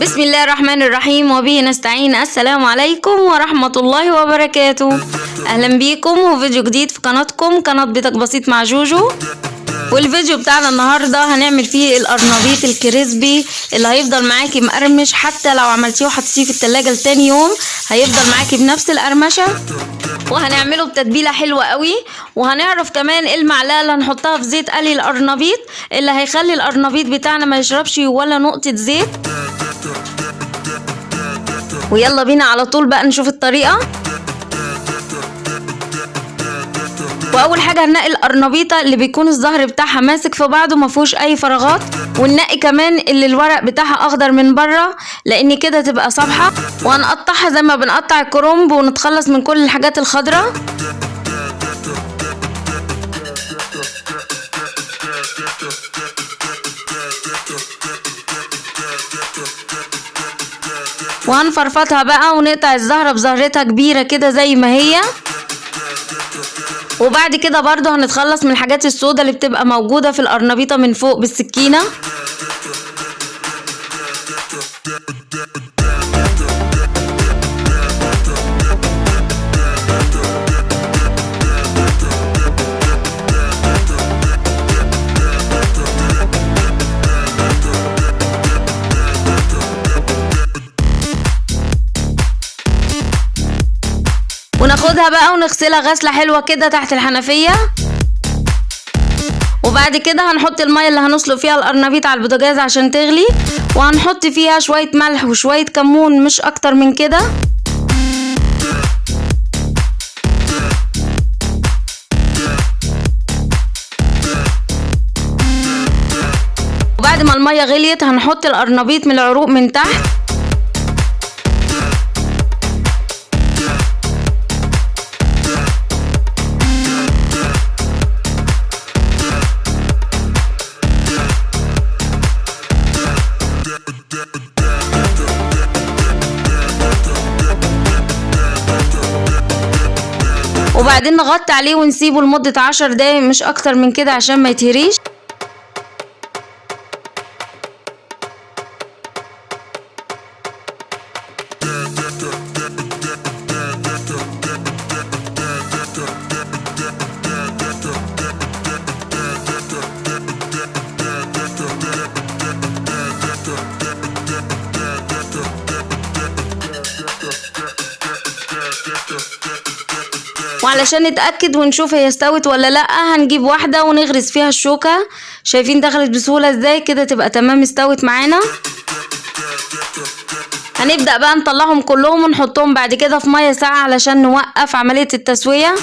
بسم الله الرحمن الرحيم وبه نستعين. السلام عليكم ورحمة الله وبركاته. أهلا بيكم وفيديو جديد في قناتكم قناة بيتك بسيط مع جوجو. والفيديو بتاعنا النهاردة هنعمل فيه القرنبيط الكريسبي اللي هيفضل معاكي مقرمش، حتى لو عملتيه وحطيتيه في التلاجة لتاني يوم هيفضل معاكي بنفس القرمشة. وهنعمله بتتبيلة حلوة قوي، وهنعرف كمان المعلقة اللي هنحطها في زيت قلي القرنبيط اللي هيخلي القرنبيط بتاعنا ما يشربش ولا نقطة زيت. ويلا بينا على طول بقى نشوف الطريقة. واول حاجه هننقي القرنبيطه اللي بيكون الظهر بتاعها ماسك في بعضه ما فيهوش اي فراغات، وننقي كمان اللي الورق بتاعها اخضر من بره لان كده تبقى صبحه، وهنقطعها زي ما بنقطع الكرنب ونتخلص من كل الحاجات الخضراء. وهنفرفطها بقى ونقطع الزهره بزهرتها كبيره كده زي ما هي. وبعد كده برضو هنتخلص من الحاجات السوداء اللي بتبقى موجودة في القرنبيطة من فوق بالسكينة. وناخدها بقى ونغسلها غسلة حلوة كده تحت الحنفية. وبعد كده هنحط المية اللي هنسلق فيها القرنبيط على البوتاجاز عشان تغلي، وهنحط فيها شوية ملح وشوية كمون مش اكتر من كده. وبعد ما المية غليت هنحط القرنبيط من العروق من تحت. وبعدين نغطي عليه ونسيبه لمدة 10 دقايق مش اكتر من كده عشان ما يتهريش. وعلشان نتأكد ونشوف هي استوت ولا لأ هنجيب واحدة ونغرس فيها الشوكة. شايفين دخلت بسهولة ازاي؟ كده تبقى تمام استوت معانا. هنبدأ بقى نطلعهم كلهم ونحطهم بعد كده في مية ساقعة علشان نوقف عملية التسوية.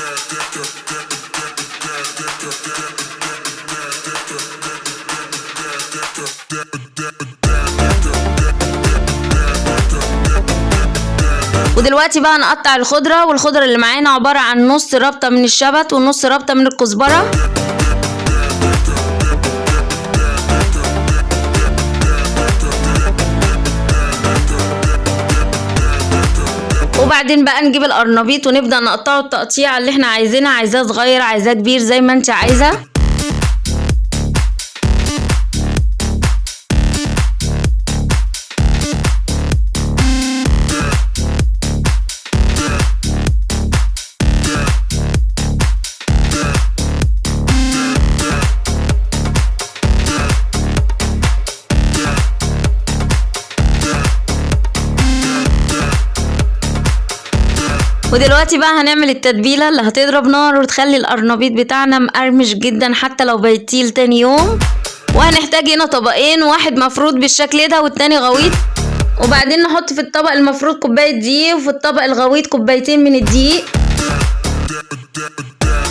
ودلوقتي بقى نقطع الخضرة، والخضرة اللي معانا عبارة عن نص ربطة من الشبت ونص ربطة من الكزبرة. وبعدين بقى نجيب القرنبيط ونبدأ نقطعه التقطيعة اللي احنا عايزينها، عايزاه صغير عايزاه كبير زي ما انت عايزة. ودلوقتي بقى هنعمل التتبيلة اللي هتضرب نار وتخلي القرنبيط بتاعنا مقرمش جدا حتى لو بيتيل تاني يوم. وهنحتاج هنا طبقين، واحد مفروض بالشكل ده والتاني غويط. وبعدين نحط في الطبق المفروض كوباية دقيق، وفي الطبق الغويط كوبايتين من الدقيق.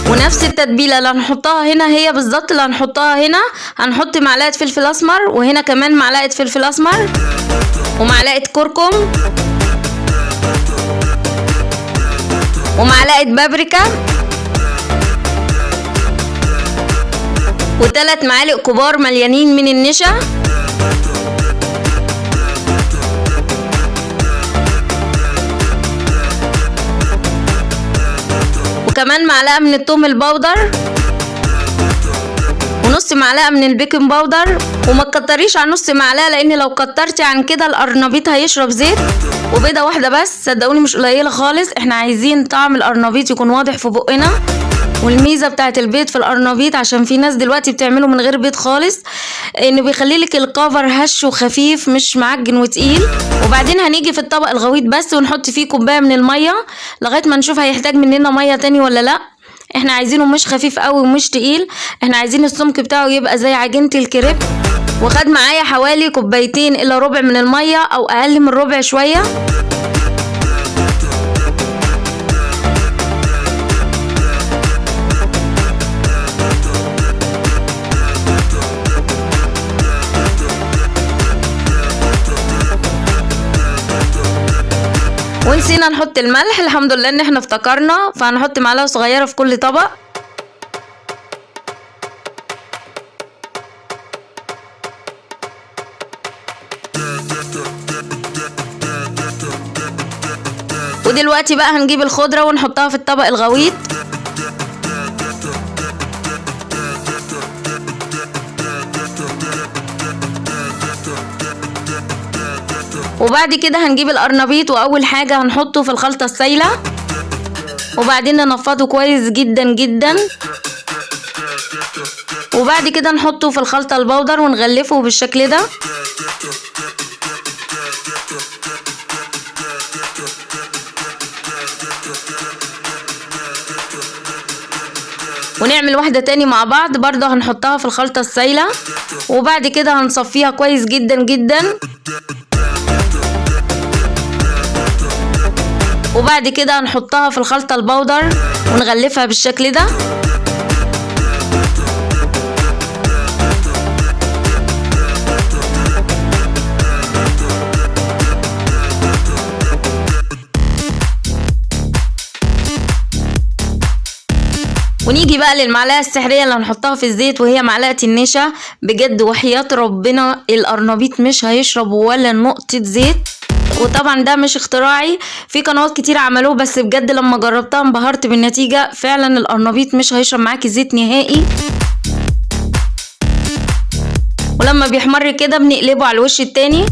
ونفس التتبيلة اللي هنحطها هنا هي بالظبط اللي هنحطها هنا. هنحط معلقة فلفل اسمر، وهنا كمان معلقة فلفل اسمر، ومعلقة كركم، ومعلقة بابريكا، و3 معالق كبار مليانين من النشا، وكمان معلقة من الثوم البودر، ونص معلقة من البيكنج باودر، وما تكتريش عن نص معلقة لان لو كترتي عن كده القرنبيط هيشرب زيت. وبيضة واحدة بس، صدقوني مش قليلة خالص، احنا عايزين طعم القرنبيط يكون واضح في بقنا. والميزه بتاعت البيض في القرنبيط، عشان في ناس دلوقتي بتعمله من غير بيض خالص، انه بيخليلك الكفر هش وخفيف مش معجن وتقيل. وبعدين هنيجي في الطبق الغويط بس ونحط فيه كوبايه من الميه لغايه ما نشوف هيحتاج مننا ميه تاني ولا لا. احنا عايزينه مش خفيف قوي ومش تقيل، احنا عايزين السمك بتاعه يبقى زي عجينه الكريب. وخد معايا حوالي كوبايتين الا ربع من الميه او اقل من ربع شويه. ونسينا نحط الملح، الحمد لله ان احنا افتكرنا، فهنحط معلقه صغيره في كل طبق. ودلوقتي بقى هنجيب الخضره ونحطها في الطبق الغويط. وبعد كده هنجيب القرنبيط، واول حاجه هنحطه في الخلطه السايله، وبعدين ننفضه كويس جدا جدا، وبعد كده نحطه في الخلطه البودر ونغلفه بالشكل ده. ونعمل واحده تاني مع بعض برضه هنحطها في الخلطه السايله، وبعد كده هنصفيها كويس جدا جدا، وبعد كده هنحطها في الخلطة البودر ونغلفها بالشكل ده. ونيجي بقى للمعلقة السحرية اللي هنحطها في الزيت، وهي معلقة النشا. بجد وحياة ربنا القرنبيط مش هيشرب ولا نقطة زيت، وطبعا ده مش اختراعي، في قنوات كتير عملوه، بس بجد لما جربتها انبهرت بالنتيجة. فعلا القرنبيط مش هيشرب معاكي زيت نهائي. ولما بيحمر كده بنقلبه على الوش التاني.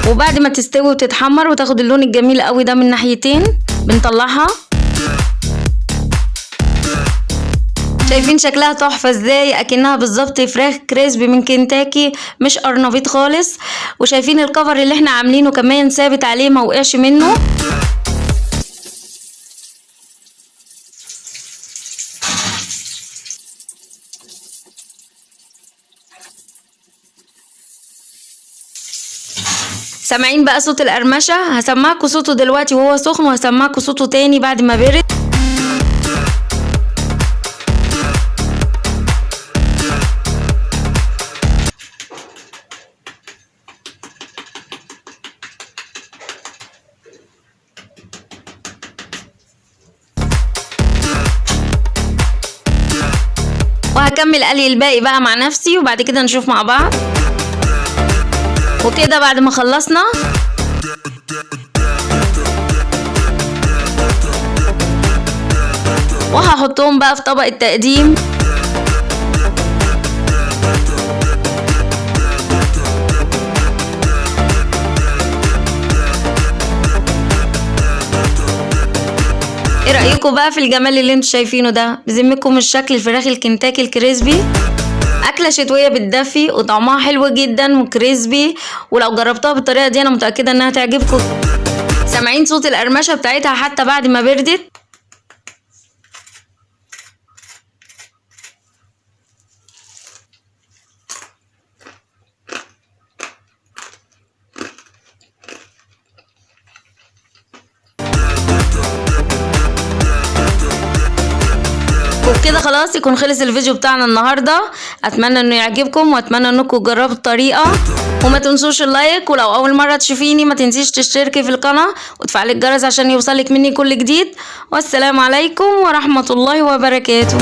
وبعد ما تستوي وتتحمر وتاخد اللون الجميل قوي ده من ناحيتين بنطلعها. شايفين شكلها تحفه ازاي؟ اكنها بالظبط فراخ كريسبي من كنتاكي، مش قرنبيط خالص. وشايفين الكفر اللي احنا عاملينه كمان ثابت عليه ما وقعش منه. سامعين بقى صوت القرمشه؟ هسمعكوا صوته دلوقتي وهو سخن، وهسمعكوا صوته تاني بعد ما برد. وهكمل قلي الباقي بقى مع نفسي، وبعد كده نشوف مع بعض. وكده بعد ما خلصنا وهحطهم بقى في طبق التقديم. ايه رأيكم بقى في الجمال اللي انتوا شايفينه ده؟ بذمكم مش شكل الفراخ الكنتاكي الكريسبي؟ اكله شتويه بتدفي وطعمها حلو جدا وكريسبي، ولو جربتوها بالطريقه دي انا متاكده انها تعجبكم. سامعين صوت القرمشه بتاعتها حتى بعد ما بردت؟ وبكده خلاص يكون خلص الفيديو بتاعنا النهارده. اتمنى انه يعجبكم، واتمنى انكم تجربوا الطريقه، وما تنسوش اللايك، ولو اول مره تشوفيني ما تنسيش تشتركي في القناه وتفعلي الجرس عشان يوصلك مني كل جديد. والسلام عليكم ورحمه الله وبركاته.